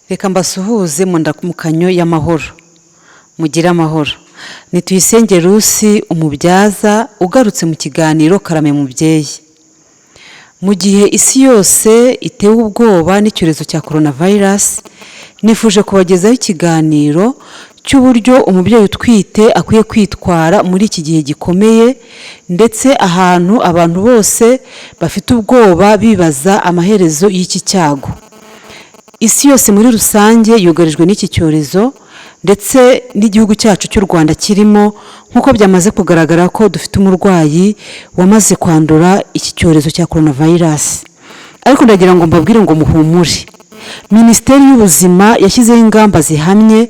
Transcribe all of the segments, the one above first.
Reka mbasuhuze mu ndamukanyo y'amahoro. Mugire amahoro. Ni Tuyisenge Rusi umubyaza ugarutse mu kiganiro Karame Mubyeyi. Mu gihe isi yose itewe ubwoba n'icyorezo cya coronavirus, nifuje kubagezaho ikiganiro cy'uburyo umubyeyi utwite akwiye kwitwara muri iki gihe gikomeye, ndetse ahantu abantu bose bafite ubwoba bibaza amaherezo y'iki cyago. Isi yose muri rusange yugarijwe n'iki cyorezo, ndetse n'igihugu cyacu cy'u Rwanda kirimo, nk'uko byamaze kugaragara ko dufite umurwayi wamaze kwandura iki cyorezo cya coronavirus. Ariko ndagira ngo mbabwire ngo muhumure. Minisiteri y'Ubuzima yashyizeho ingamba zihamye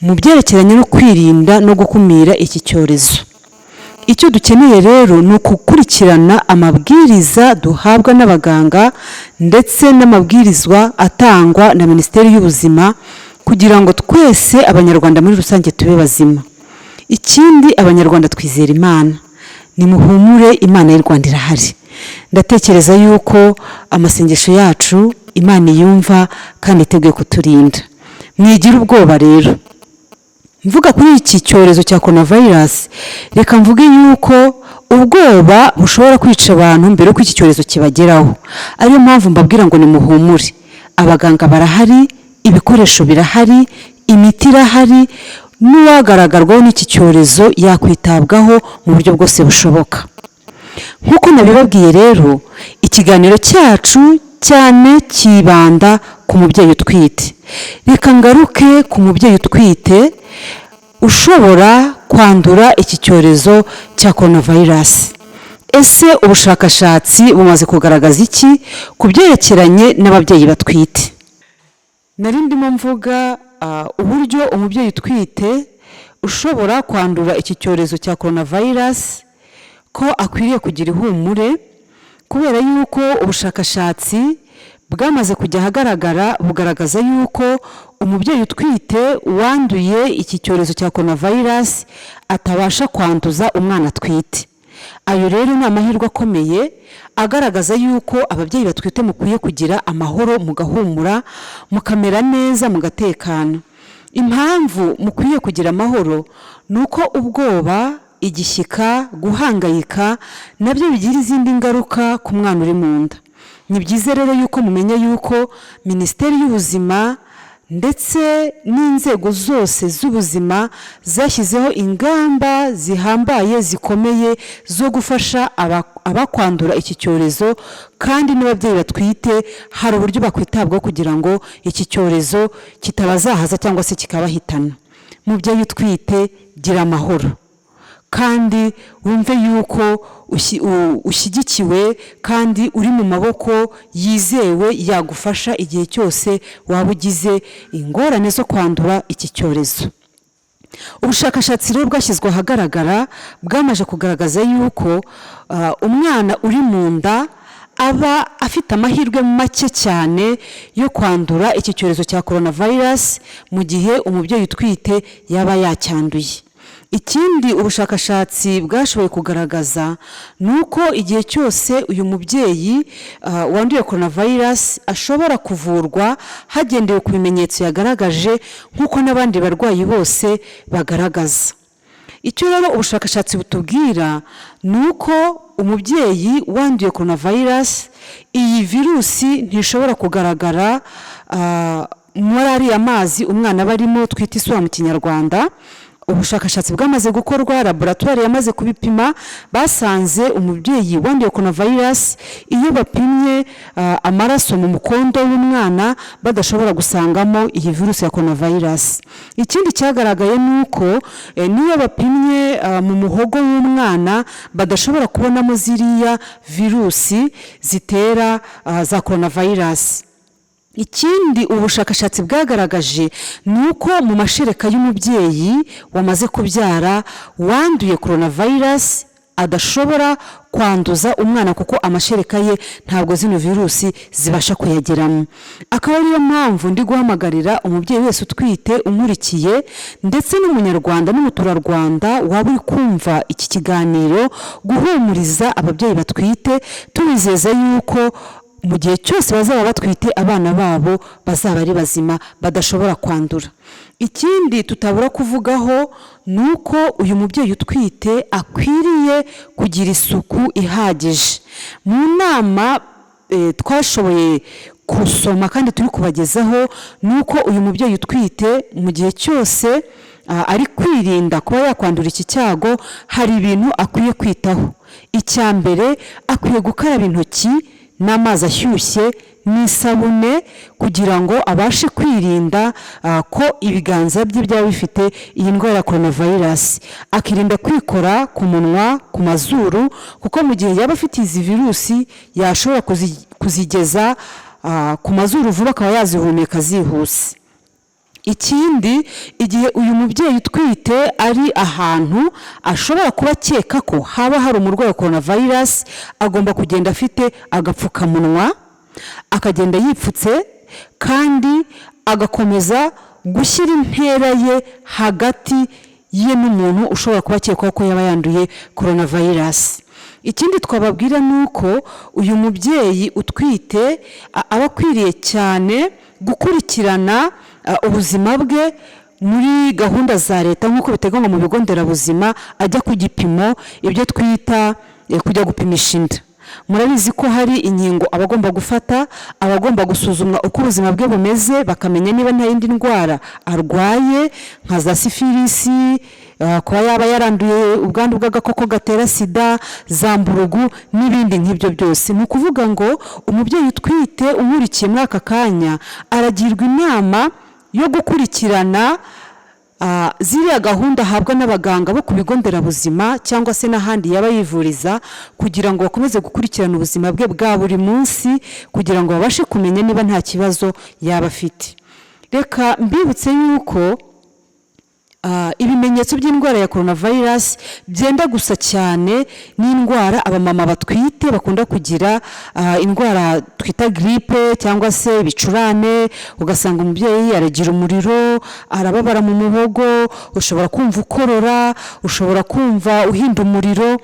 mu byerekeranye no kwirinda no gukumira iki cyorezo. Icyo dukeneye rero ni ukukurikirana amabwiriza duhabwa n'abaganga ndetse n'amabwirizwa atangwa na Minisiteri y'Ubuzima kugira ngo twese abanyarwanda muri rusange tube bazima. Ikindi, abanyarwanda twizera Imana. Nimuhumure, Imana y'u Rwanda irahari. Ndatekereza yuko amasengesho yacu Imana yumva kandi iteguye kuturinda. Mwigira ubwoba rero. Mvuga kuri iki cyorezo cya coronavirus, reka mvuge yuko ubwoba bushobora kwica abantu mbere ko iki cyorezo kibageraho. Ariyo mpamvu mbabwira ngo nimuhumure. Abaganga barahari, ibikoresho birahari, imiti irahari, n'uwagaragarwaho n'iki cyorezo yakwitabwaho mu buryo bwose bushoboka. Nk'uko nabibabwiye rero, ikiganiro cyacu cyane kibanda ku mubyeyi utwite. Reka ngaruke ku mubyeyi utwite ushobora kwandura iki cyorezo cya coronavirus. Ese ubushakashatsi bumaze kugaragaza iki ku byerekeranye n'ababyeyi batwite? Nari ndimo mvuga uburyo umubyeyi utwite ushobora kwandura iki cyorezo cya coronavirus ko akwiriye kugira ihumure, kubera yuko ubushakashatsi bwamaze kujya ahagaragara bugaragaza yuko umubyeyi utwite wanduye iki cyorezo cya coronavirus atabasha kwanduza umwana atwite. Ayo rero ni amahirwe akomeye agaragaza yuko ababyeyi batwite mukwiye kugira amahoro, mugahumura, mukamera neza, mugatekana. Impamvu mukwiye kugira amahoro ni uko ubwoba, igishyika, guhangayika nabyo bigira izindi ngaruka ku mwana uri mu nda. Ni byiza rero yuko mumenya yuko Minisiteri y'Ubuzima ndetse n'inzego zose z'ubuzima zashyizeho ingamba zihambaye zikomeye zo gufasha abakwandura iki cyorezo, kandi n'ababyeyi batwite hari uburyo bakwitabwaho kugira ngo iki cyorezo kitabazahaza cyangwa se kikabahitana. Mubyeyi utwite, gira amahoro kandi wumve yuko ushyigikiwe kandi uri mu maboko yizewe yagufasha igihe cyose waba ugize ingorane zo kwandura iki cyorezo. Ubushakashatsi rero bwashyizwe ahagaragara bwamaze kugaragaza yuko umwana uri mu nda aba afite amahirwe make cyane yo kwandura iki cyorezo cya coronavirus mu gihe umubyeyi utwite yaba yacyanduye. Ikindi ubushakashatsi bwashoboye kugaragaza ni uko igihe cyose uyu mubyeyi wanduye coronavirus ashobora kuvurwa hagendewe ku bimenyetso yagaragaje nk'uko n'abandi barwayi bose bagaragaza. Icyo rero ubushakashatsi butubwira ni uko umubyeyi wanduye coronavirus, iyi virusi ntishobora kugaragara muri ariya mazi umwana barimo twita isura mu Kinyarwanda. Ubushakashatsi bwamaze gukorwa, laboratoire yamaze kubipima, basanze umubyeyi wanduye coronavirus iyo bapimye amaraso mu mukondo w'umwana badashobora gusangamo iyi virusi ya coronavirus. Ikindi cyagaragaye ni uko niyo bapimye mu muhogo w'umwana badashobora kubonamo ziriya virusi zitera za coronavirus. Ikindi ubushakashatsi bwagaragaje ni uko mu mashereka y'umubyeyi wamaze kubyara wanduye coronavirus adashobora kwanduza umwana kuko amashereka ye ntabwo zino virusi zibasha kuyageramo. Akaba ariyo mpamvu ndi guhamagarira umubyeyi wese utwite unkurikiye ndetse n'umunyarwanda n'umuturarwanda waba uri kumva iki kiganiro guhumuriza ababyeyi batwite, tubizeza yuko mu gihe cyose bazaba batwite abana babo bazaba ari bazima badashobora kwandura. Ikindi tutabura kuvugaho ni uko uyu mubyeyi utwite akwiriye kugira isuku ihagije. Mu nama twashoboye kusoma kandi turi kubagezaho ni uko uyu mubyeyi utwite mu gihe cyose ari kwirinda kuba yakwandura iki cyago, hari ibintu akwiye kwitaho. Icya mbere, akwiye gukaraba intoki n'amazi ashyushye n'isabune kugira ngo abashe kwirinda ko ibiganza bye byaba bifite iyi ndwara ya coronavirus. Akirinda kwikora ku munwa, ku mazuru, kuko mu gihe yaba afite izi virusi yashobora kuzigeza ku mazuru vuba akaba yazihumeka zihuse. Ikindi, igihe uyu mubyeyi utwite ari ahantu ashobora kuba akeka ko haba hari umurwayi wa coronavirus, agomba kugenda afite agapfukamunwa, akagenda yipfutse kandi agakomeza gushyira intera ye hagati ye n'umuntu ushobora kuba akekwaho ko yaba yanduye coronavirus. Ikindi twababwira ni uko uyu mubyeyi utwite aba akwiriye cyane gukurikirana ubuzima bwe muri gahunda za leta nk'uko biteganywa mu bigo nderabuzima, ajya ku gipimo, ibyo twita kujya gupimisha inda. Murabizi ko hari inkingo abagomba gufata, abagomba gusuzumwa uko ubuzima bwe bumeze, bakamenya niba nta yindi ndwara arwaye nka za sifilisi, kuba yaba yaranduye ubwandu bw'agakoko gatera sida, za mburugu n'ibindi nk'ibyo byose. Ni ukuvuga ngo umubyeyi utwite umurikiye muri aka kanya aragirwa inama yo gukurikirana ziriya gahunda ahabwa n'abaganga bo ku bigo nderabuzima cyangwa se n'ahandi yaba yivuriza, kugira ngo bakomeze gukurikirana ubuzima bwe bwa buri munsi kugira ngo babashe kumenya niba nta kibazo yaba afite. Reka mbibutse yuko ibimenyetso by'indwara ya coronavirus byenda gusa cyane n'indwara abamama batwite bakunda kugira, indwara twita grippe cyangwa se ibicurane. Ugasanga umubyeyi aragira umuriro, arababara mu muhogo, ushobora kumva ukorora, ushobora kumva uhinda umuriro.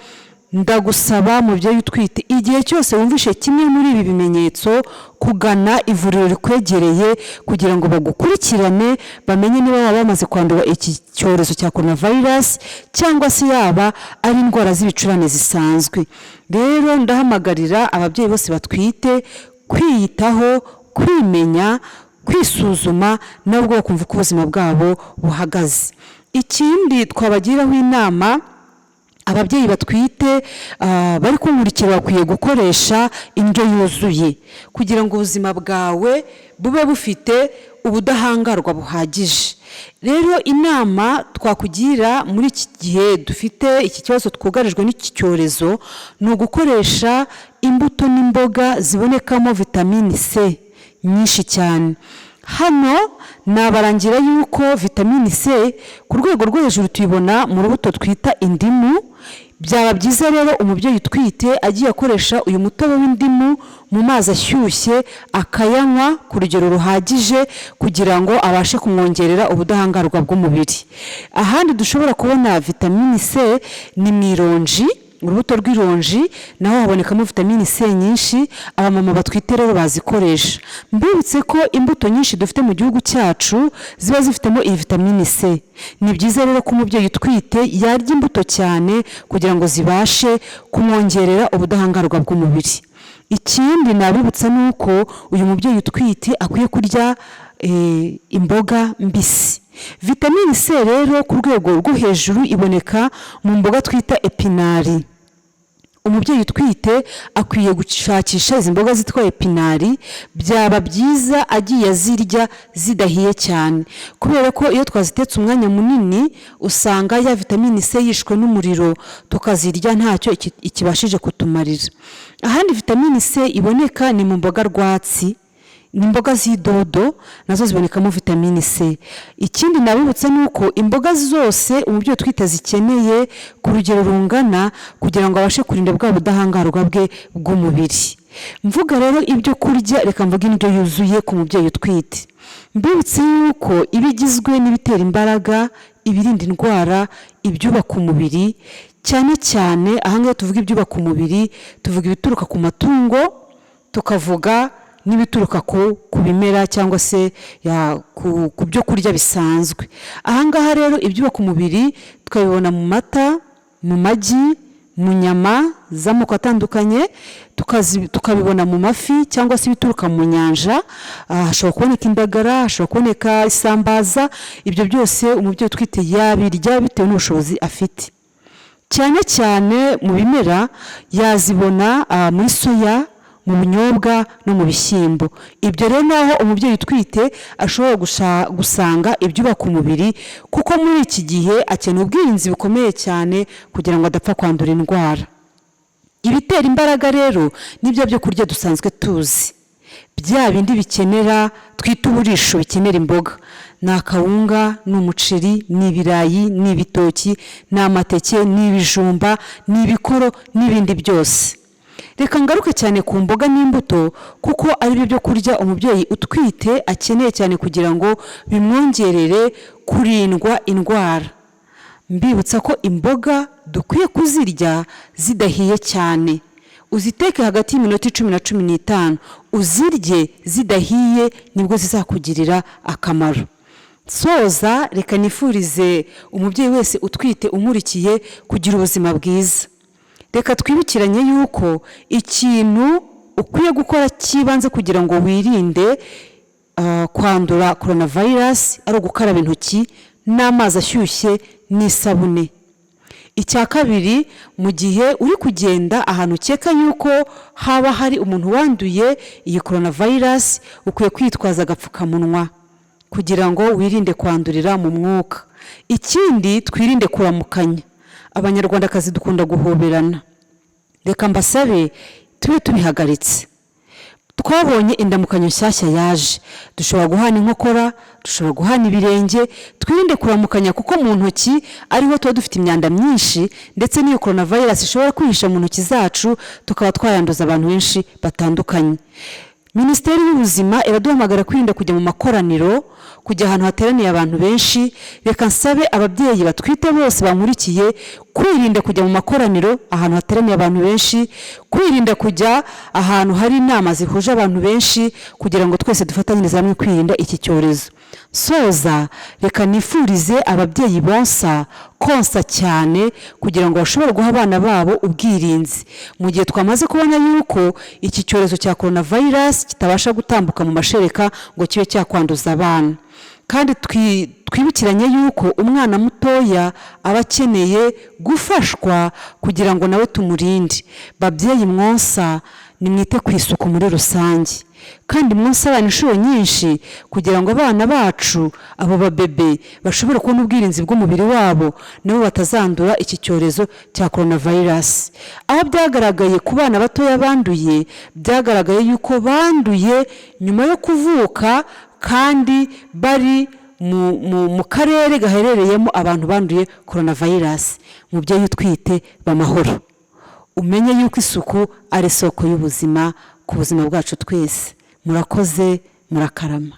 Ndagusaba mubyeyi utwite, igihe cyose wumvishe kimwe muri ibi bimenyetso, kugana ivuriro rikwegereye kugira ngo bagukurikirane bamenye niba waba bamaze kwandura iki cyorezo cya coronavirus cyangwa se yaba ari indwara z'ibicurane zisanzwe. Rero ndahamagarira ababyeyi bose batwite kwiyitaho, kwimenya, kwisuzuma nabwo bakumva uko ubuzima bwabo buhagaze. Ikindi twabagiraho inama, ababyeyi batwite bari kunkurikira bakwiye gukoresha indyo yuzuye kugira ngo ubuzima bwawe bube bufite ubudahangarwa buhagije. Rero inama twakugira muri iki gihe dufite iki kibazo twugarijwe n'iki cyorezo ni ugukoresha imbuto n'imboga zibonekamo vitamini C nyinshi cyane. Hano nabarangira yuko vitamini C ku rwego rwo hejuru tuyibona mu rubuto twita indimu. Byaba byiza rero umubyeyi utwite agiye akoresha uyu mutobe w'indimu mu mazi ashyushye, akayanywa ku rugero ruhagije kugira ngo abashe kumwongerera ubudahangarwa bw'umubiri. Ahandi dushobora kubona vitamini C ni mu ironji, urubuto rw'ironji naho habonekamo vitamini C nyinshi. Abamama batwite rero bazikoresha. Mbibutse ko imbuto nyinshi dufite mu gihugu cyacu ziba zifitemo iyi vitamini C. Ni byiza rero ko umubyeyi utwite yarya imbuto cyane kugira ngo zibashe kumwongerera ubudahangarwa bw'umubiri. Ikindi nabibutsa ni uko uyu mubyeyi utwite akwiye kurya imboga mbisi. Vitamini C rero ku rwego rwo hejuru iboneka mu mboga twita epinari. Umubyeyi utwite akwiye gushakisha izi mboga zitwa epinari. Byaba byiza agiye azirya zidahiye cyane, kubera ko iyo twazitetse umwanya munini usanga ya vitamini C yishwe n'umuriro, tukazirya ntacyo ikibashije kutumarira. Ahandi vitamini C iboneka ni mu mboga rwatsi, ni imboga z'idodo nazo zibonekamo vitamini C. Ikindi nabibutse ni uko imboga zose umubyeyi utwite zikeneye ku rugero rungana kugira ngo abashe kurinda bwa budahangarwa bwe bw'umubiri. Mvuga rero ibyo kurya, reka mvuge indyo yuzuye ku mubyeyi utwite. Mbibutse yuko ibigizwe n'ibitera imbaraga, ibirinda indwara, ibyubaka umubiri, cyane cyane ahangaha tuvuga ibyubaka umubiri tuvuga ibituruka ku matungo, tukavuga n'ibituruka ku bimera cyangwa se ku byo kurya bisanzwe. Ahangaha rero ibyubaka umubiri tukabibona mu mata, mu magi, mu nyama z'amoko atandukanye, tukabibona mu mafi cyangwa se ibituruka mu nyanja. Hashobora kuboneka indagara, hashobora kuboneka isambaza. Ibyo byose umubyeyi utwite yabirya bitewe n'ubushobozi afite. Cyane cyane mu bimera yazibona muri soya, mu bunyobwa no mu bishyimbo. Ibyo rero naho umubyeyi utwite ashobora gusanga ibyubaka umubiri, kuko muri iki gihe akeneye ubwirinzi bukomeye cyane kugira ngo adapfa kwandura indwara. Ibitera imbaraga rero nibyo byo kurya dusanzwe tuzi, bya bindi bikenera twita uburisho bikenera imboga. Ni akawunga, ni umuceri, ni ibirayi, ni ibitoki, ni amateke, ni ibijumba, ni ibikoro n'ibindi byose. Reka ngaruke cyane ku mboga n'imbuto, kuko ari byo kurya umubyeyi utwite akeneye cyane kugira ngo bimwongerere kurindwa indwara. Mbibutsa ko imboga dukwiye kuzirya zidahiye cyane. Uziteke hagati y'iminota 10 na 15, uzirye zidahiye, nibwo zizakugirira akamaro. Soza, reka nifurize umubyeyi wese utwite umurikiye kugira ubuzima bwiza. Reka twibukiranye yuko ikintu ukwiye gukora kibanze kugira ngo wirinde kwandura coronavirus ari ugukaraba intoki n'amazi ashyushye n'isabune. Icya kabiri, mu gihe uri kugenda ahantu ukeka yuko haba hari umuntu wanduye iyi coronavirus, ukwiye kwitwaza agapfukamunwa kugira ngo wirinde kwandurira mu mwuka. Ikindi, twirinde kuramukanya. Abanyarwandakazi dukunda guhoberana. Reka mbasabe tube tubihagaritse. Twabonye indamukanyo nshyashya yaje. Dushobora guhana inkokora, dushobora guhana ibirenge. Twirinde kuramukanya kuko mu ntoki ariho tuba dufite imyanda myinshi, ndetse n'iyo coronavirus ishobora kwihisha mu ntoki zacu, tukaba twayanduza abantu benshi batandukanye. Minisiteri y'Ubuzima iraduhamagara kwirinda kujya mu makoraniro, kujya ahantu hateraniye abantu benshi. Reka nsabe ababyeyi batwite bose bankurikiye kwirinda kujya mu makoraniro ahantu hateraniye abantu benshi, kwirinda kujya ahantu hari inama zihuje abantu benshi, kugira ngo twese dufatanyirize hamwe kwirinda iki cyorezo. Soza, reka nifurize ababyeyi bonsa konsa cyane kugira ngo bashobore guha abana babo ubwirinzi, mu gihe twamaze kubona yuko iki cyorezo cya coronavirus kitabasha gutambuka mu mashereka ngo kibe cyakwanduza abana. Kandi twibukiranye yuko umwana mutoya aba akeneye gufashwa kugira ngo nawe tumurinde. Babyeyi mwonsa, nimwite ku isuku muri rusange, kandi mwonsa abana inshuro nyinshi kugira ngo abana bacu, abo babebe, bashobore kubona ubwirinzi bw'umubiri wabo, nabo batazandura iki cyorezo cya coronavirus. Aho byagaragaye ku bana batoya banduye, byagaragaye yuko banduye nyuma yo kuvuka, kandi bari mu karere gaherereyemo abantu banduye coronavirus. Mubyeyi utwite b'amahoro, umenye yuko isuku ari isoko y'ubuzima ku buzima bwacu twese. Murakoze, murakarama.